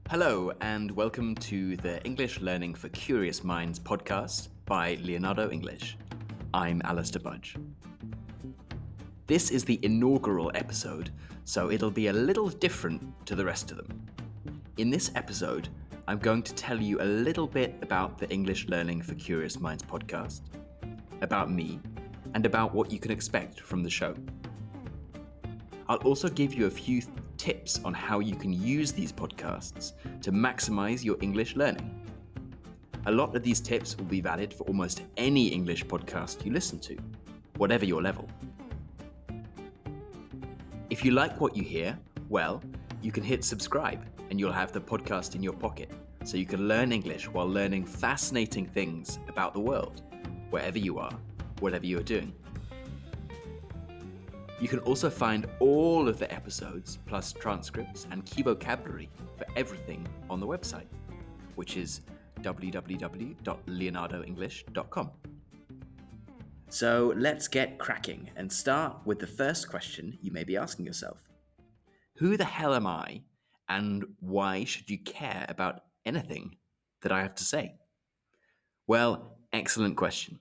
Hello, and welcome to the English Learning for Curious Minds podcast by Leonardo English. I'm Alastair Budge. This is the inaugural episode, so it'll be a little different to the rest of them. In this episode, I'm going to tell you a little bit about the English Learning for Curious Minds podcast, about me, and about what you can expect from the show. I'll also give you a few tips on how you can use these podcasts to maximize your English learning. A lot of these tips will be valid for almost any English podcast you listen to, whatever your level. If you like what you hear, well, you can hit subscribe and you'll have the podcast in your pocket, so you can learn English while learning fascinating things about the world, wherever you are, whatever you are doing. You can also find all of the episodes, plus transcripts and key vocabulary for everything on the website, which is www.leonardoenglish.com. So let's get cracking and start with the first question you may be asking yourself. Who the hell am I, and why should you care about anything that I have to say? Well, excellent question.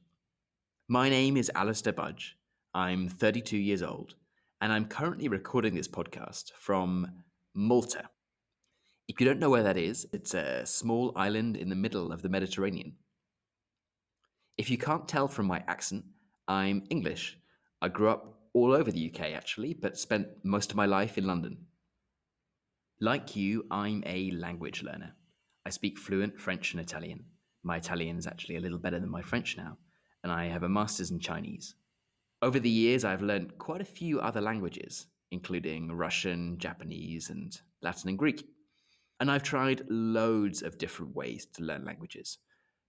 My name is Alastair Budge. I'm 32 years old, and I'm currently recording this podcast from Malta. If you don't know where that is, it's a small island in the middle of the Mediterranean. If you can't tell from my accent, I'm English. I grew up all over the UK actually, but spent most of my life in London. Like you, I'm a language learner. I speak fluent French and Italian. My Italian is actually a little better than my French now, and I have a master's in Chinese. Over the years, I've learned quite a few other languages, including Russian, Japanese, and Latin and Greek. And I've tried loads of different ways to learn languages,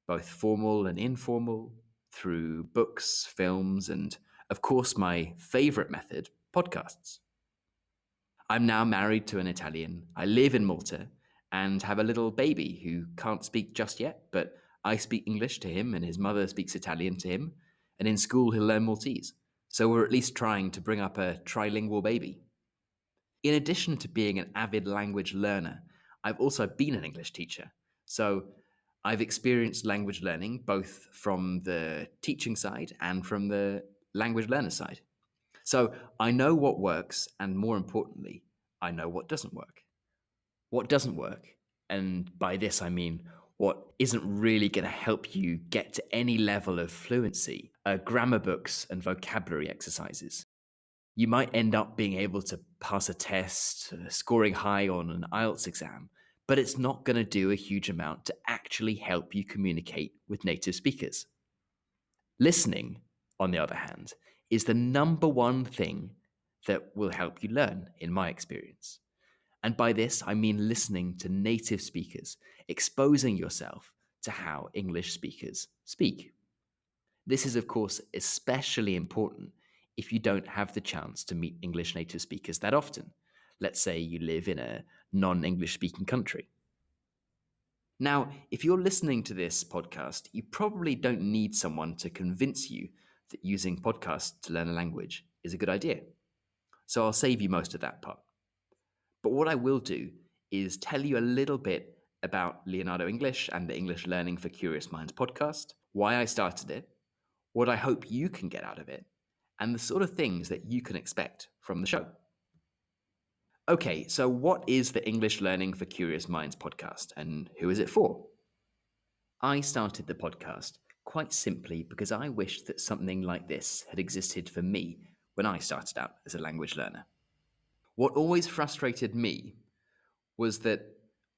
both formal and informal, through books, films, and, of course, my favorite method, podcasts. I'm now married to an Italian. I live in Malta and have a little baby who can't speak just yet, but I speak English to him and his mother speaks Italian to him, and in school he'll learn Maltese. So we're at least trying to bring up a trilingual baby. In addition to being an avid language learner, I've also been an English teacher. So I've experienced language learning both from the teaching side and from the language learner side. So I know what works, and more importantly, I know what doesn't work. What doesn't work, and by this I mean what isn't really going to help you get to any level of fluency, are grammar books and vocabulary exercises. You might end up being able to pass a test, scoring high on an IELTS exam, but it's not going to do a huge amount to actually help you communicate with native speakers. Listening, on the other hand, is the number one thing that will help you learn, in my experience. And by this, I mean listening to native speakers, exposing yourself to how English speakers speak. This is, of course, especially important if you don't have the chance to meet English native speakers that often. Let's say you live in a non-English speaking country. Now, if you're listening to this podcast, you probably don't need someone to convince you that using podcasts to learn a language is a good idea. So I'll save you most of that part. But what I will do is tell you a little bit about Leonardo English and the English Learning for Curious Minds podcast, why I started it, what I hope you can get out of it, and the sort of things that you can expect from the show. Okay, so what is the English Learning for Curious Minds podcast, and who is it for? I started the podcast quite simply because I wished that something like this had existed for me when I started out as a language learner. What always frustrated me was that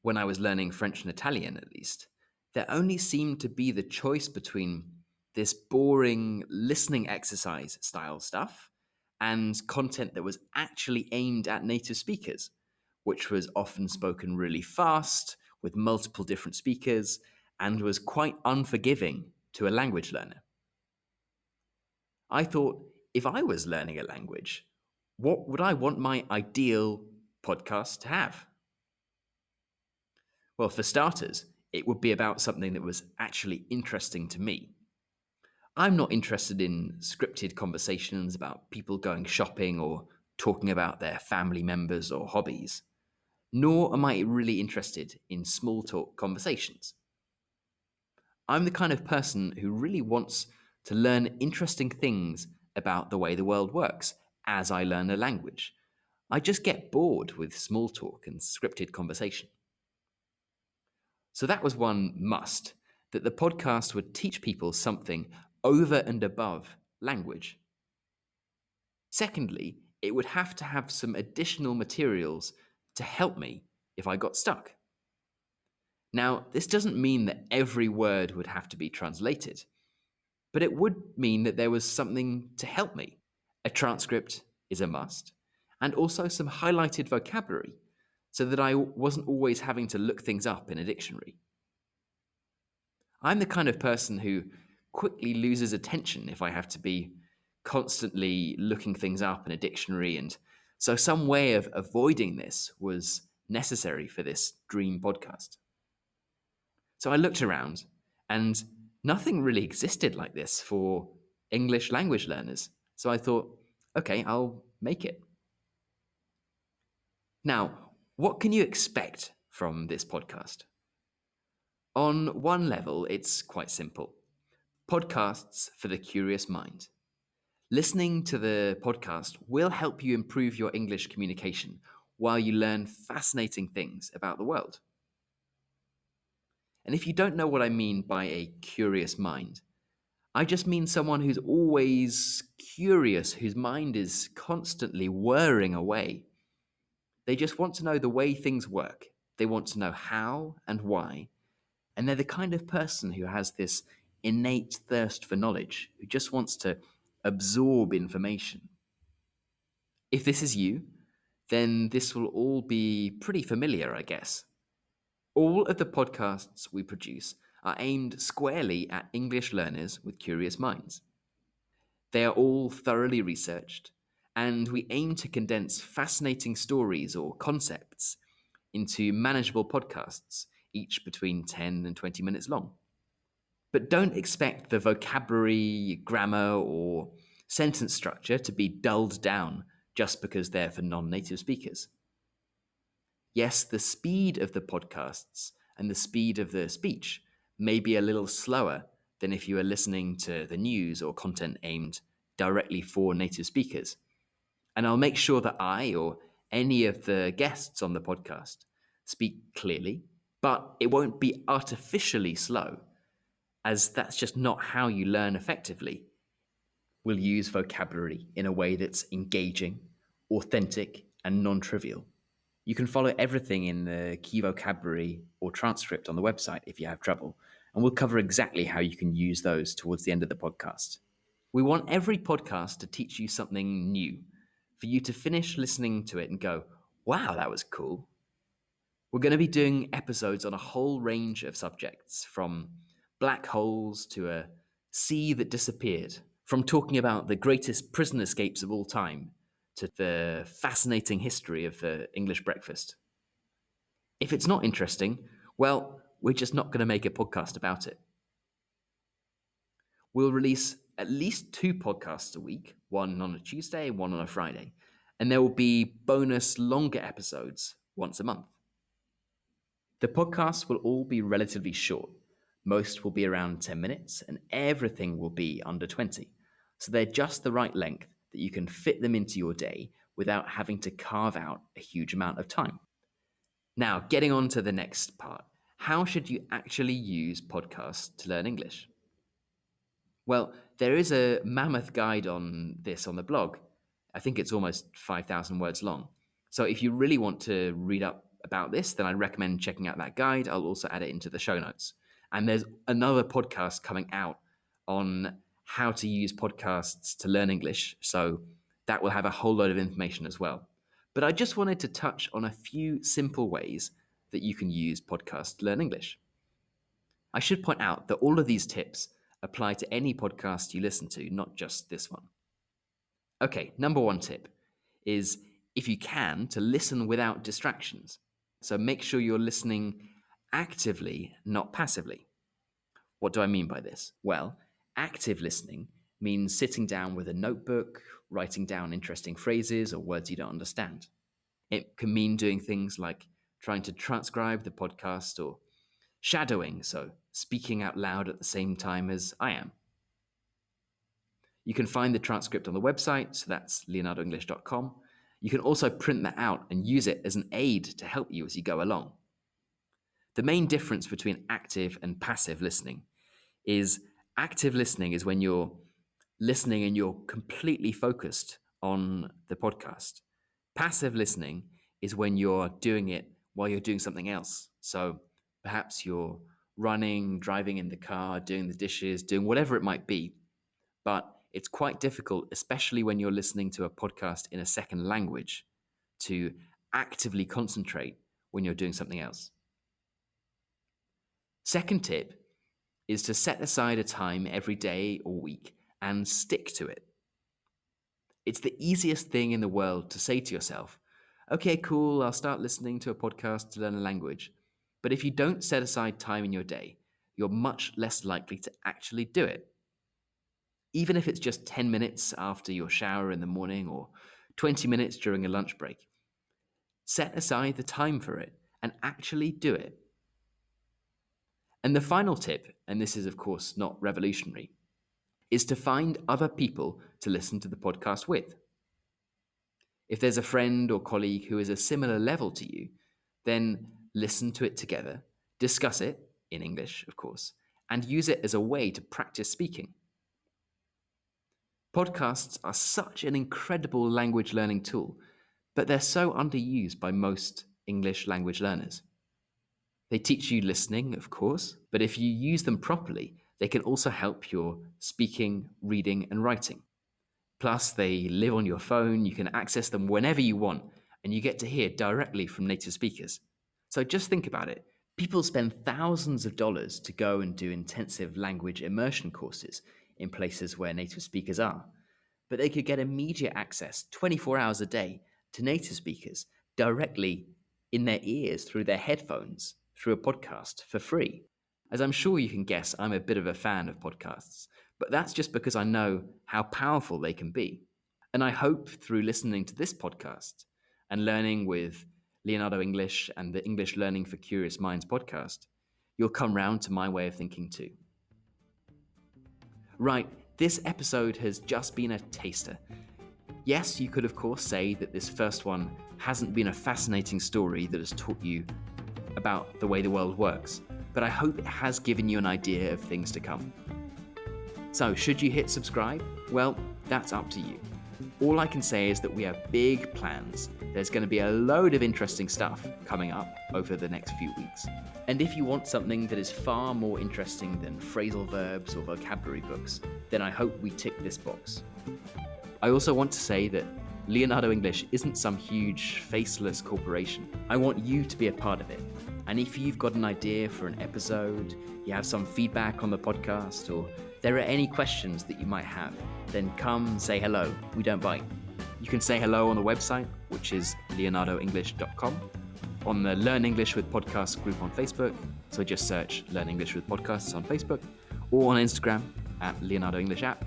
when I was learning French and Italian, at least, there only seemed to be the choice between this boring listening exercise style stuff and content that was actually aimed at native speakers, which was often spoken really fast with multiple different speakers and was quite unforgiving to a language learner. I thought, if I was learning a language, what would I want my ideal podcast to have? Well, for starters, it would be about something that was actually interesting to me. I'm not interested in scripted conversations about people going shopping or talking about their family members or hobbies. nor am I really interested in small talk conversations. I'm the kind of person who really wants to learn interesting things about the way the world works as I learn a language. I just get bored with small talk and scripted conversation. So that was one must, that the podcast would teach people something over and above language. Secondly, it would have to have some additional materials to help me if I got stuck. Now, this doesn't mean that every word would have to be translated, but it would mean that there was something to help me. A transcript is a must, and also some highlighted vocabulary so that I wasn't always having to look things up in a dictionary. I'm the kind of person who quickly loses attention if I have to be constantly looking things up in a dictionary, and so some way of avoiding this was necessary for this dream podcast. So I looked around, and nothing really existed like this for English language learners. So I thought, okay, I'll make it. Now, what can you expect from this podcast? On one level, it's quite simple. Podcasts for the curious mind. Listening to the podcast will help you improve your English communication while you learn fascinating things about the world. And if you don't know what I mean by a curious mind, I just mean someone who's always curious, whose mind is constantly whirring away. They just want to know the way things work. They want to know how and why. And they're the kind of person who has this innate thirst for knowledge, who just wants to absorb information. If this is you, then this will all be pretty familiar, I guess. All of the podcasts we produce are aimed squarely at English learners with curious minds. They are all thoroughly researched, and we aim to condense fascinating stories or concepts into manageable podcasts, each between 10 and 20 minutes long. But don't expect the vocabulary, grammar, or sentence structure to be dulled down just because they're for non-native speakers. Yes, the speed of the podcasts and the speed of the speech may be a little slower than if you were listening to the news or content aimed directly for native speakers. And I'll make sure that I or any of the guests on the podcast speak clearly, but it won't be artificially slow, as that's just not how you learn effectively. We'll use vocabulary in a way that's engaging, authentic, and non-trivial. You can follow everything in the key vocabulary or transcript on the website if you have trouble, and we'll cover exactly how you can use those towards the end of the podcast. We want every podcast to teach you something new, for you to finish listening to it and go, wow, that was cool. We're going to be doing episodes on a whole range of subjects, from black holes to a sea that disappeared, from talking about the greatest prison escapes of all time to the fascinating history of the English breakfast. If it's not interesting, well, we're just not going to make a podcast about it. We'll release at least 2 podcasts a week, one on a Tuesday, one on a Friday, and there will be bonus longer episodes once a month. The podcasts will all be relatively short. Most will be around 10 minutes, and everything will be under 20. So they're just the right length that you can fit them into your day without having to carve out a huge amount of time. Now, getting on to the next part. How should you actually use podcasts to learn English? Well, there is a mammoth guide on this on the blog. I think it's almost 5,000 words long. So if you really want to read up about this, then I recommend checking out that guide. I'll also add it into the show notes. And there's another podcast coming out on how to use podcasts to learn English. So that will have a whole load of information as well. But I just wanted to touch on a few simple ways that you can use podcasts to learn English. I should point out that all of these tips apply to any podcast you listen to, not just this one. Okay, number 1 tip is, if you can, to listen without distractions. So make sure you're listening actively, not passively. What do I mean by this? Well, active listening means sitting down with a notebook, writing down interesting phrases or words you don't understand. It can mean doing things like trying to transcribe the podcast, or shadowing, so speaking out loud at the same time as I am. You can find the transcript on the website, so that's leonardoenglish.com. You can also print that out and use it as an aid to help you as you go along. The main difference between active and passive listening is active listening is when you're listening and you're completely focused on the podcast. Passive listening is when you're doing it while you're doing something else. So perhaps you're running, driving in the car, doing the dishes, doing whatever it might be. But it's quite difficult, especially when you're listening to a podcast in a second language, to actively concentrate when you're doing something else. Second tip is to set aside a time every day or week and stick to it. It's the easiest thing in the world to say to yourself, okay, cool, I'll start listening to a podcast to learn a language. But if you don't set aside time in your day, you're much less likely to actually do it. Even if it's just 10 minutes after your shower in the morning or 20 minutes during a lunch break, set aside the time for it and actually do it. And the final tip, and this is of course not revolutionary, is to find other people to listen to the podcast with. If there's a friend or colleague who is a similar level to you, then listen to it together, discuss it, in English of course, and use it as a way to practice speaking. Podcasts are such an incredible language learning tool, but they're so underused by most English language learners. They teach you listening, of course, but if you use them properly, they can also help your speaking, reading, and writing. Plus, they live on your phone, you can access them whenever you want, and you get to hear directly from native speakers. So just think about it. People spend thousands of dollars to go and do intensive language immersion courses in places where native speakers are, but they could get immediate access 24 hours a day to native speakers directly in their ears through their headphones, through a podcast for free. As I'm sure you can guess, I'm a bit of a fan of podcasts, but that's just because I know how powerful they can be. And I hope through listening to this podcast and learning with Leonardo English and the English Learning for Curious Minds podcast, you'll come round to my way of thinking too. Right, this episode has just been a taster. Yes, you could of course say that this first one hasn't been a fascinating story that has taught you about the way the world works, but I hope it has given you an idea of things to come. So, should you hit subscribe? Well, that's up to you. All I can say is that we have big plans. There's going to be a load of interesting stuff coming up over the next few weeks. And if you want something that is far more interesting than phrasal verbs or vocabulary books, then I hope we tick this box. I also want to say that Leonardo English isn't some huge, faceless corporation. I want you to be a part of it. And if you've got an idea for an episode, you have some feedback on the podcast, or there are any questions that you might have, then come say hello. We don't bite. You can say hello on the website, which is leonardoenglish.com, on the Learn English with Podcasts group on Facebook, so just search Learn English with Podcasts on Facebook, or on Instagram at Leonardo English app.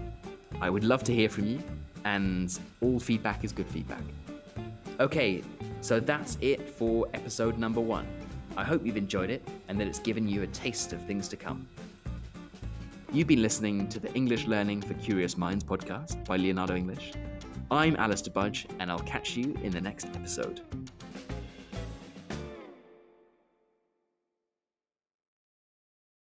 I would love to hear from you, and all feedback is good feedback. Okay, so that's it for episode number 1. I hope you've enjoyed it and that it's given you a taste of things to come. You've been listening to the English Learning for Curious Minds podcast by Leonardo English. I'm Alastair Budge, and I'll catch you in the next episode.